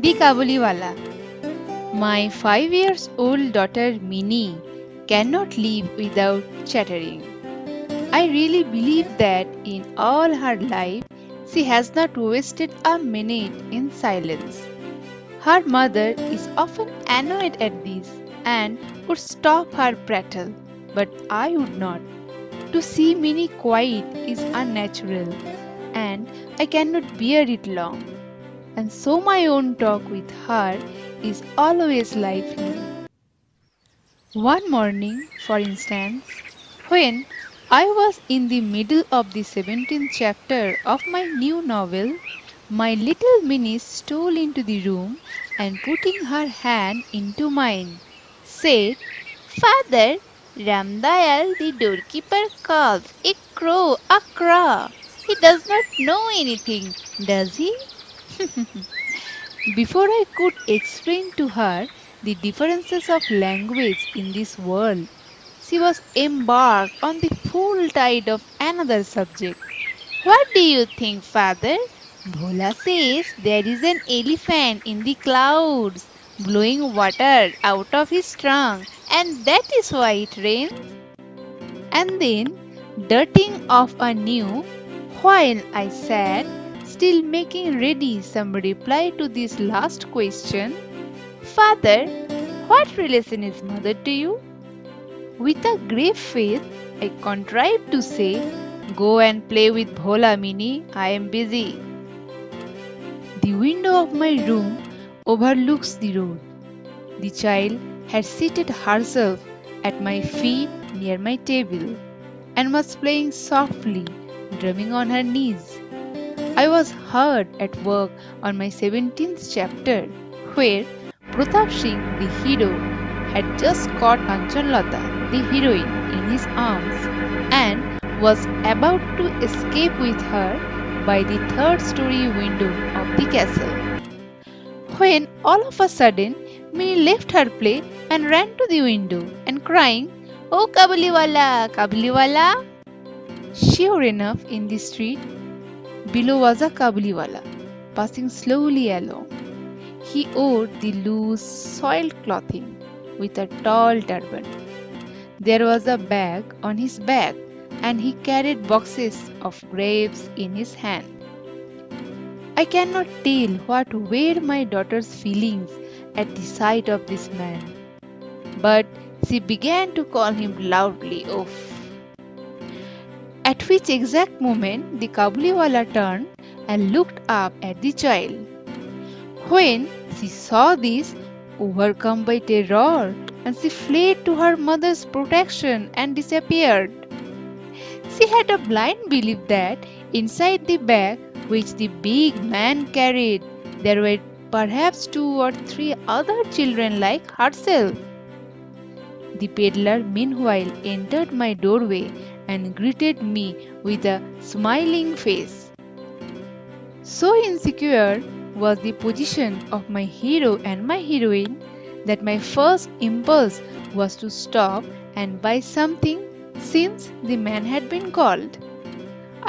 The Kabuliwala. My 5 years old daughter Minnie cannot live without chattering. I really believe that in all her life she has not wasted a minute in silence. Her mother is often annoyed at this and would stop her prattle, but I would not. To see Minnie quiet is unnatural, and I cannot bear it long. And so my own talk with her is always lively. One morning, for instance, when I was in the middle of the 17th chapter of my new novel, my little Minnie stole into the room and putting her hand into mine, said, "Father, Ramdayal the doorkeeper calls a crow a crow. He does not know anything, does he?" Before I could explain to her the differences of language in this world, she was embarked on the full tide of another subject. "What do you think, father? Bhola says there is an elephant in the clouds blowing water out of his trunk, and that is why it rains." And then, darting off anew, while I sat, still making ready some reply to this last question, "Father, what relation is mother to you?" With a grave face, I contrived to say, "Go and play with Bhola, Mini. I am busy." The window of my room overlooks the road. The child had seated herself at my feet near my table and was playing softly, drumming on her knees. I was hard at work on my 17th chapter, where Pratap Singh, the hero, had just caught Kanchanlata, the heroine, in his arms and was about to escape with her by the third story window of the castle. When all of a sudden Minnie left her play and ran to the window and crying, "Oh Kabuliwala, Kabuliwala!" Sure enough, in the street below was a Kabuliwala passing slowly along. He wore the loose, soiled clothing with a tall turban. There was a bag on his back, and he carried boxes of grapes in his hand. I cannot tell what were my daughter's feelings at the sight of this man, but she began to call him loudly off. At which exact moment the Kabuliwala turned and looked up at the child. When she saw this, overcome by terror, and she fled to her mother's protection and disappeared. She had a blind belief that inside the bag which the big man carried, there were perhaps 2 or 3 other children like herself. The peddler meanwhile entered my doorway and greeted me with a smiling face. So insecure was the position of my hero and my heroine that my first impulse was to stop and buy something since the man had been called.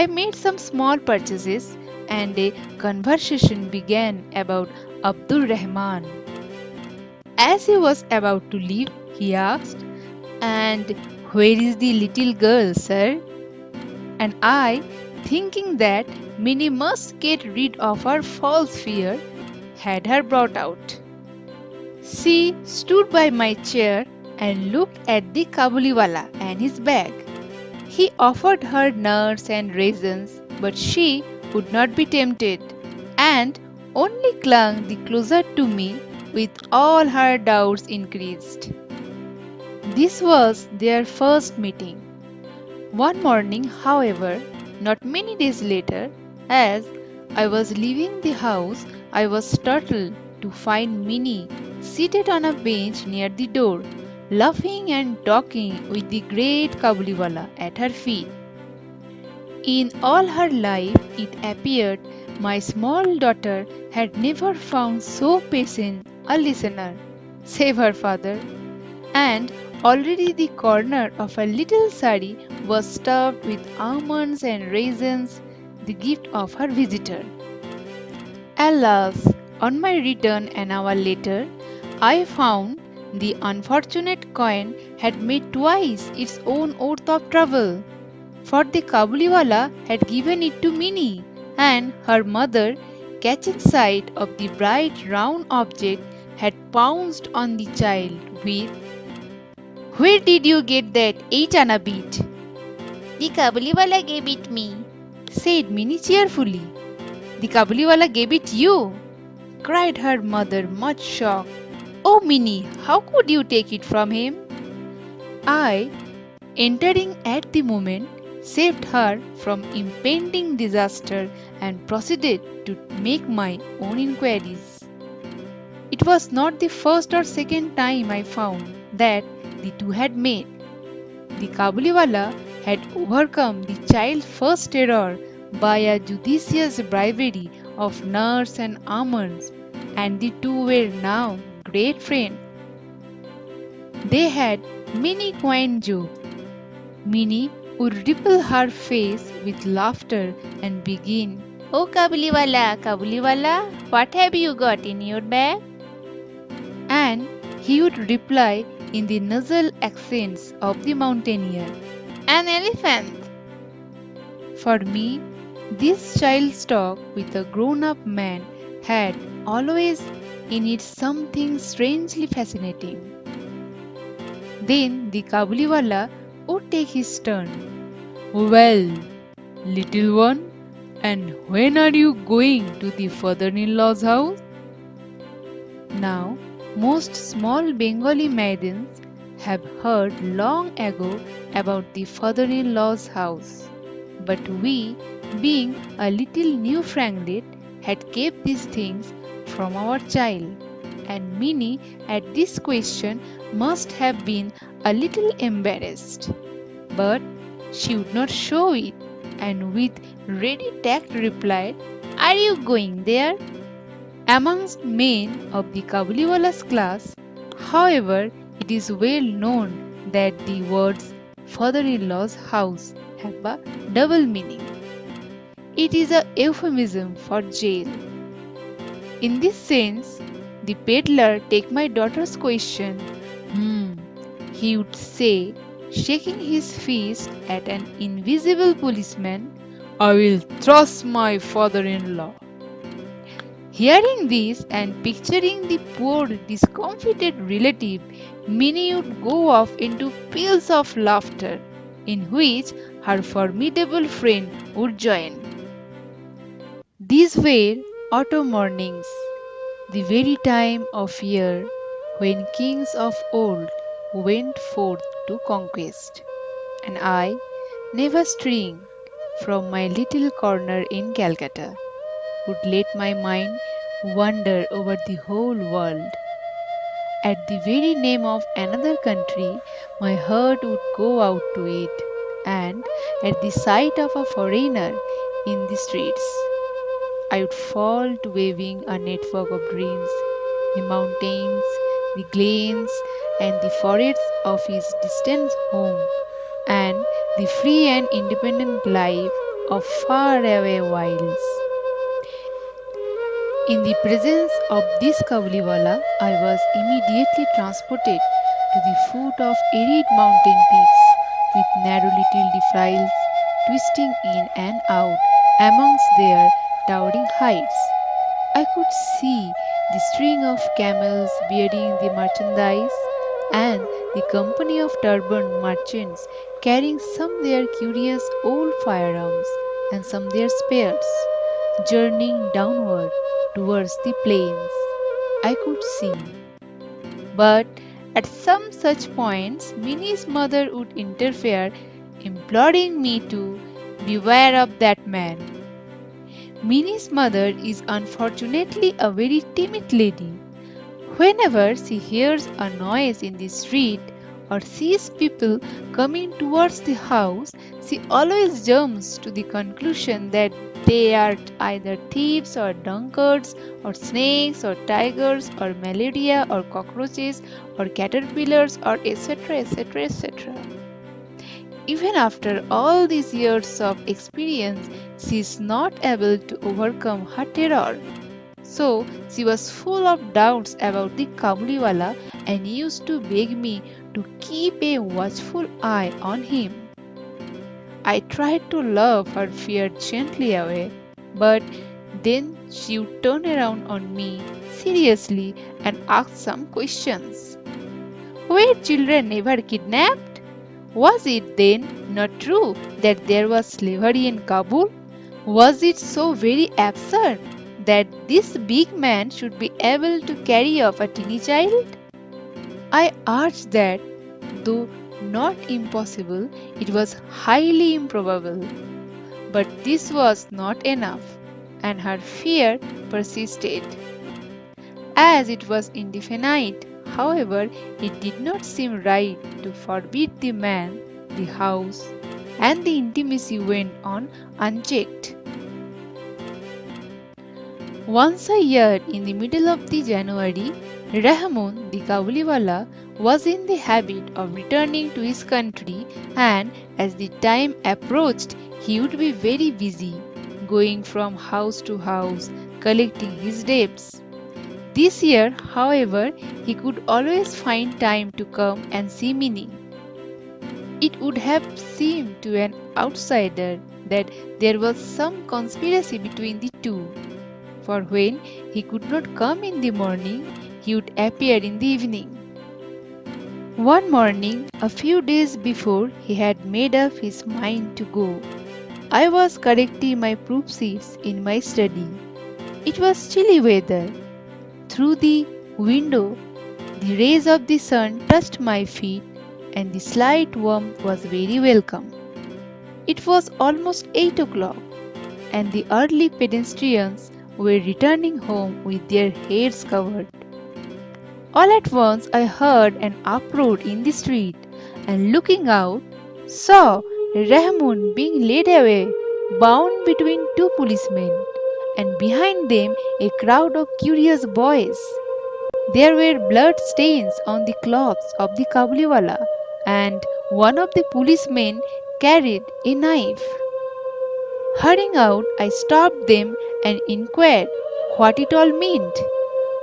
I made some small purchases and a conversation began about Abdul Rahman. As he was about to leave, he asked, "And where is the little girl, sir?" And I, thinking that Minnie must get rid of her false fear, had her brought out. She stood by my chair and looked at the Kabuliwala and his bag. He offered her nuts and raisins, but she would not be tempted, and only clung the closer to me with all her doubts increased. This was their first meeting. One morning, however, not many days later, as I was leaving the house, I was startled to find Minnie seated on a bench near the door, laughing and talking with the great Kabuliwala at her feet. In all her life, it appeared my small daughter had never found so patient a listener, save her father, and already the corner of her little sari was stuffed with almonds and raisins, the gift of her visitor. Alas, On my return an hour later, I found the unfortunate coin had made twice its own worth of trouble. For the Kabuliwala had given it to Minnie, and her mother, catching sight of the bright round object, had pounced on the child with, "Where did you get that 8 anna bit?" The Kabuliwala gave it me, said Minnie cheerfully. "The Kabuliwala gave it you!" cried her mother, much shocked. "Oh, Minnie, how could you take it from him?" I, entering at the moment, saved her from impending disaster and proceeded to make my own inquiries. It was not the first or second time I found that the two had met. The Kabuliwala had overcome the child's first terror by a judicious bribery of nuts and almonds, and the two were now great friends. They had many quaint jokes. Minnie would ripple her face with laughter and begin, "Oh Kabuliwala, Kabuliwala, what have you got in your bag?" and he would reply in the nasal accents of the mountaineer, "An elephant." For me, this child's talk with a grown up man had always in it something strangely fascinating. Then the Kabuliwala would take his turn. "Well, little one, and when are you going to the father-in-law's house?" Now, most small Bengali maidens have heard long ago about the father-in-law's house. But we, being a little Newfoundland, had kept these things from our child, and Minnie at this question must have been a little embarrassed. But she would not show it, and with ready tact replied, "Are you going there?" Amongst men of the Kabuliwala's class, however, it is well known that the words father-in-law's house have a double meaning. It is a euphemism for jail. In this sense, the peddler take my daughter's question, he would say, shaking his fist at an invisible policeman, "I will thrust my father-in-law." Hearing this and picturing the poor discomfited relative, Minnie would go off into peals of laughter, in which her formidable friend would join. These were autumn mornings, the very time of year when kings of old went forth to conquest, and I, never stirring from my little corner in Calcutta, would let my mind wander over the whole world. At the very name of another country, my heart would go out to it, and at the sight of a foreigner in the streets, I would fall to weaving a network of dreams, the mountains, the glens, and the forests of his distant home, and the free and independent life of faraway wilds. In the presence of this Kabuliwala, I was immediately transported to the foot of arid mountain peaks with narrow little defiles twisting in and out amongst their towering heights. I could see the string of camels bearing the merchandise and the company of turbaned merchants carrying some their curious old firearms and some their spears, journeying downward towards the plains. I could see. But at some such points, Minnie's mother would interfere, imploring me to beware of that man. Minnie's mother is unfortunately a very timid lady. Whenever she hears a noise in the street or sees people coming towards the house, she always jumps to the conclusion that they are either thieves or drunkards or snakes or tigers or malaria or cockroaches or caterpillars or etc. etc. etc. Even after all these years of experience, she is not able to overcome her terror. So she was full of doubts about the Kabuliwala and used to beg me to keep a watchful eye on him. I tried to love her fear gently away, but then she would turn around on me seriously and ask some questions. Were children never kidnapped? Was it then not true that there was slavery in Kabul? Was it so very absurd that this big man should be able to carry off a teeny child? I urged that, though not impossible, it was highly improbable. But this was not enough, and her fear persisted. As it was indefinite, however, it did not seem right to forbid the man, the house, and the intimacy went on unchecked. Once a year, in the middle of the January, Rahman the Kabuliwala was in the habit of returning to his country, and as the time approached, he would be very busy, going from house to house, collecting his debts. This year, however, he could always find time to come and see Minnie. It would have seemed to an outsider that there was some conspiracy between the two, for when he could not come in the morning, he would appear in the evening. One morning, a few days before he had made up his mind to go, I was correcting my proof sheets in my study. It was chilly weather. Through the window, the rays of the sun touched my feet, and the slight warmth was very welcome. It was almost 8 o'clock, and the early pedestrians were returning home with their heads covered. All at once I heard an uproar in the street, and looking out, saw Rahman being led away, bound between two policemen, and behind them a crowd of curious boys. There were blood stains on the clothes of the Kabuliwala, and one of the policemen carried a knife. Hurrying out, I stopped them and inquired what it all meant.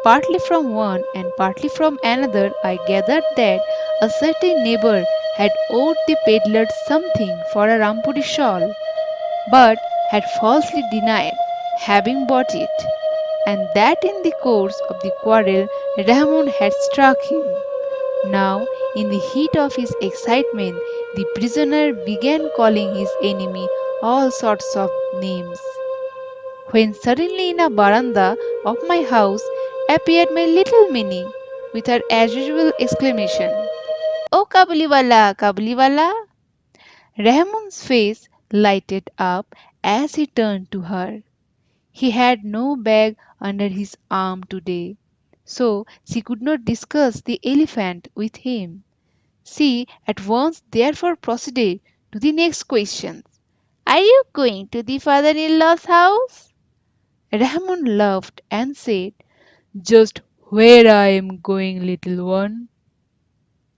Partly from one and partly from another, I gathered that a certain neighbor had owed the peddler something for a Rampuri shawl, but had falsely denied having bought it, and that in the course of the quarrel Rahman had struck him. Now, in the heat of his excitement, the prisoner began calling his enemy all sorts of names. When suddenly in a veranda of my house appeared my little Minnie with her as usual exclamation, Oh, Kabuliwala, Kabuliwala! Rahman's face lighted up as he turned to her. He had no bag under his arm today, so she could not discuss the elephant with him. She at once therefore proceeded to the next question. Are you going to the father-in-law's house? Rahman laughed and said, "Just where I am going, little one."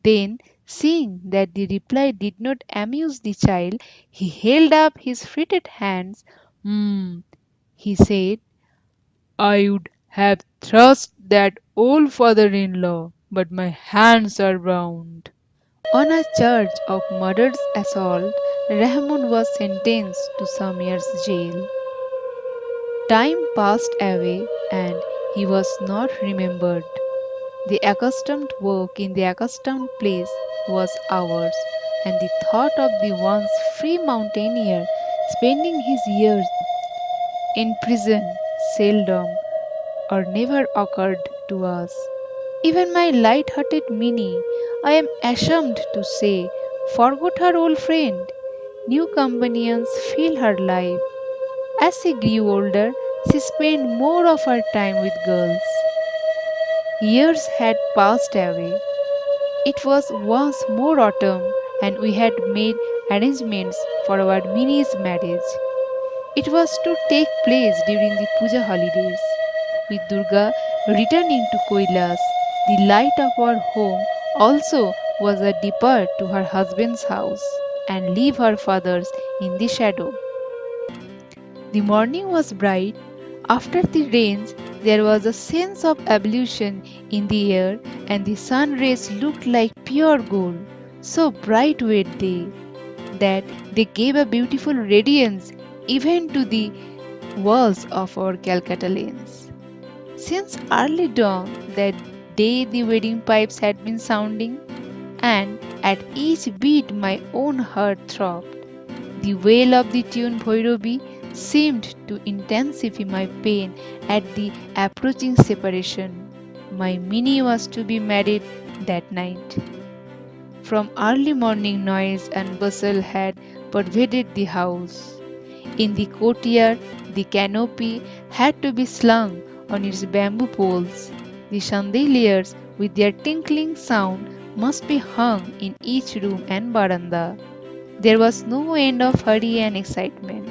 Then, seeing that the reply did not amuse the child, he held up his fretted hands. He said, "I would have thrust that old father-in-law, but my hands are bound." On a charge of murderous assault, Rahman was sentenced to some years' jail. Time passed away and he was not remembered. The accustomed work in the accustomed place was ours, and the thought of the once free mountaineer spending his years in prison seldom or never occurred to us. Even my light-hearted Minnie, I am ashamed to say, forgot her old friend. New companions filled her life. As she grew older, she spent more of her time with girls. Years had passed away. It was once more autumn, and we had made arrangements for our Minnie's marriage. It was to take place during the Puja holidays. With Durga returning to Kailas, the light of our home also was a depart to her husband's house and leave her father's in the shadow. The morning was bright. After the rains, there was a sense of ablution in the air, and the sun rays looked like pure gold, so bright were they that they gave a beautiful radiance even to the walls of our Calcutta lanes. Since early dawn that day the wedding pipes had been sounding, and at each beat my own heart throbbed. The wail of the tune Bhairavi seemed to intensify my pain at the approaching separation. My Minnie was to be married that night. From early morning noise and bustle had pervaded the house. In the courtyard, the canopy had to be slung on its bamboo poles. The chandeliers, with their tinkling sound, must be hung in each room and veranda. There was no end of hurry and excitement.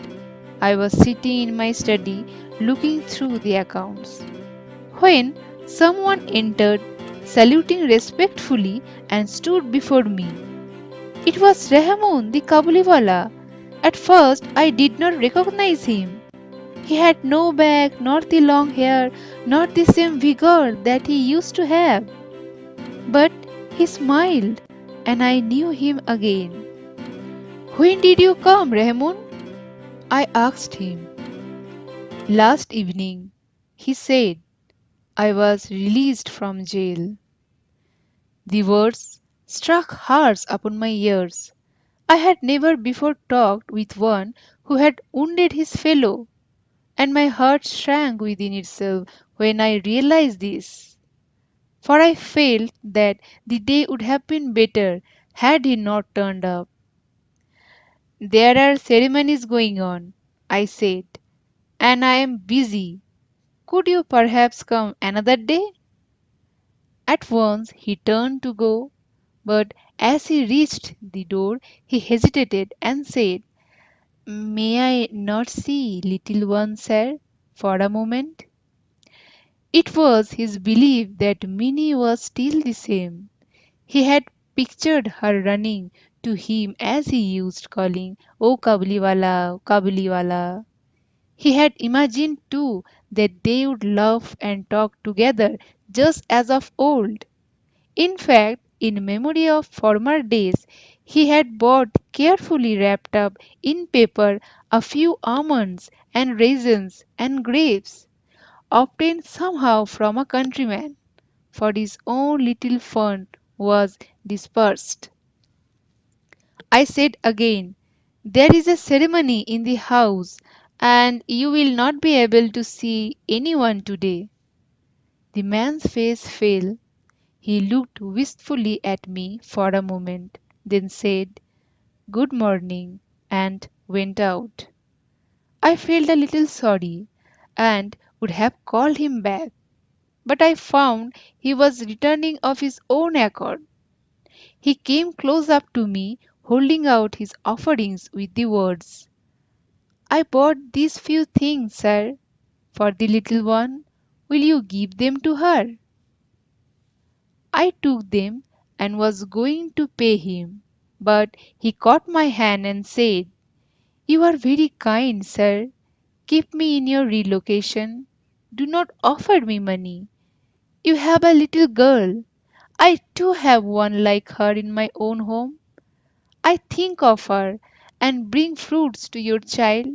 I was sitting in my study looking through the accounts when someone entered, saluting respectfully, and stood before me. It was Rahman the Kabuliwala. At first, I did not recognize him. He had no back, nor the long hair, nor the same vigor that he used to have. But he smiled, and I knew him again. When did you come, Rahman? I asked him. Last evening, he said. I was released from jail. The words struck harsh upon my ears. I had never before talked with one who had wounded his fellow, and my heart shrank within itself when I realized this. For I felt that the day would have been better had he not turned up. There are ceremonies going on, I said, and I am busy. Could you perhaps come another day? At once he turned to go, but as he reached the door, he hesitated and said, May I not see little one, sir, for a moment? It was his belief that Minnie was still the same. He had pictured her running to him as he used, calling, O Kabuliwala, Kabuliwala. He had imagined too that they would laugh and talk together just as of old. In fact, in memory of former days, he had bought carefully wrapped up in paper a few almonds and raisins and grapes, obtained somehow from a countryman, for his own little fund was dispersed. I said again, There is a ceremony in the house, and you will not be able to see anyone today. The man's face fell. He looked wistfully at me for a moment, then said, Good morning, and went out. I felt a little sorry, and would have called him back, but I found he was returning of his own accord. He came close up to me, holding out his offerings with the words, I bought these few things, sir, for the little one. Will you give them to her? I took them and was going to pay him, but he caught my hand and said, You are very kind, sir. Keep me in your relocation. Do not offer me money. You have a little girl. I too have one like her in my own home. I think of her and bring fruits to your child,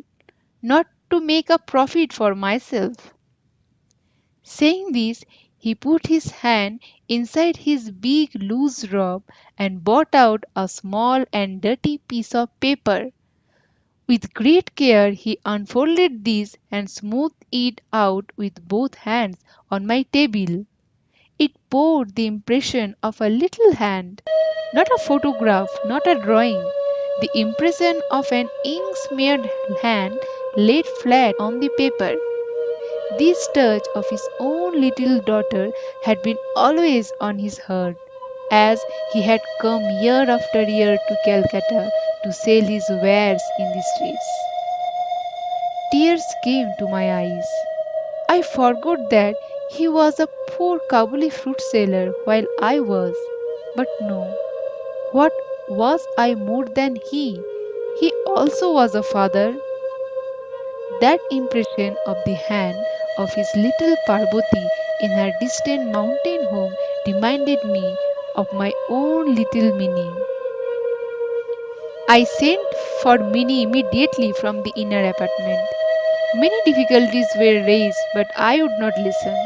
not to make a profit for myself. Saying this, he put his hand inside his big loose robe and brought out a small and dirty piece of paper. With great care, he unfolded this and smoothed it out with both hands on my table. It bore the impression of a little hand, not a photograph, not a drawing. The impression of an ink smeared hand laid flat on the paper. This touch of his own little daughter had been always on his heart, as he had come year after year to Calcutta to sell his wares in the streets. Tears came to my eyes. I forgot that he was a poor Kabuli fruit seller while I was. But no, what was I more than he? He also was a father. That impression of the hand of his little Parvati in her distant mountain home reminded me of my own little Minnie. I sent for Minnie immediately from the inner apartment. Many difficulties were raised, but I would not listen.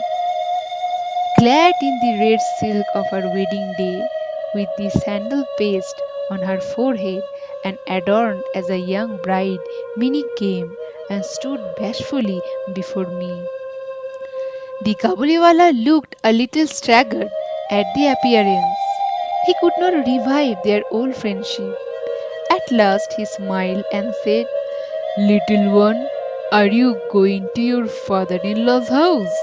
Clad in the red silk of her wedding day, with the sandal paste on her forehead, and adorned as a young bride, Minnie came and stood bashfully before me. The Kabuliwala looked a little staggered at the appearance. He could not revive their old friendship. At last he smiled and said, "Little one, are you going to your father in law's house?"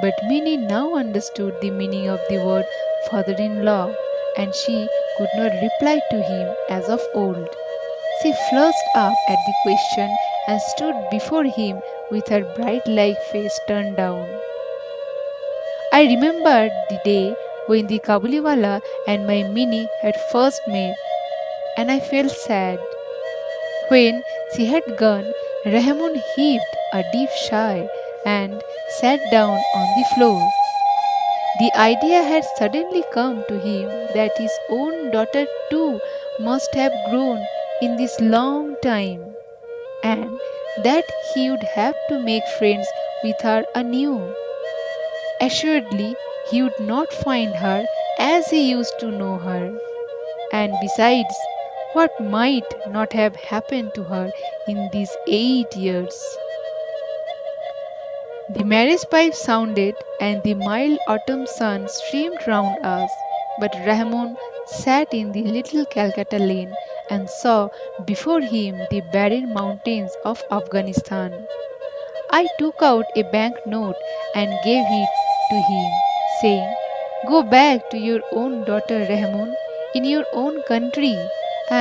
But Minnie now understood the meaning of the word father in law, and she could not reply to him as of old. She flushed up at the question and stood before him with her bright like face turned down. I remembered the day when the Kabuliwala and my Minnie had first met, and I felt sad. When she had gone, Rahman heaved a deep sigh and sat down on the floor. The idea had suddenly come to him that his own daughter too must have grown in this long time, and that he would have to make friends with her anew. Assuredly, he would not find her as he used to know her. And besides, what might not have happened to her in these 8 years? The marriage pipe sounded, and the mild autumn sun streamed round us. But Rahman sat in the little Calcutta lane and saw before him the barren mountains of Afghanistan. I took out a bank note and gave it to him, saying, "Go back to your own daughter Rahman in your own country,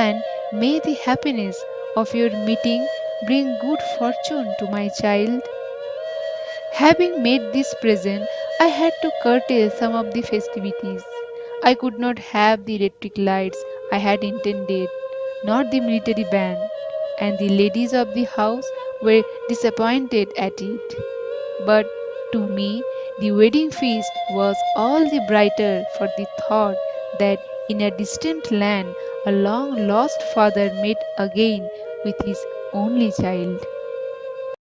and may the happiness of your meeting bring good fortune to my child." Having made this present, I had to curtail some of the festivities. I could not have the electric lights I had intended, nor the military band, and the ladies of the house were disappointed at it. But to me, the wedding feast was all the brighter for the thought that in a distant land a long lost father met again with his only child.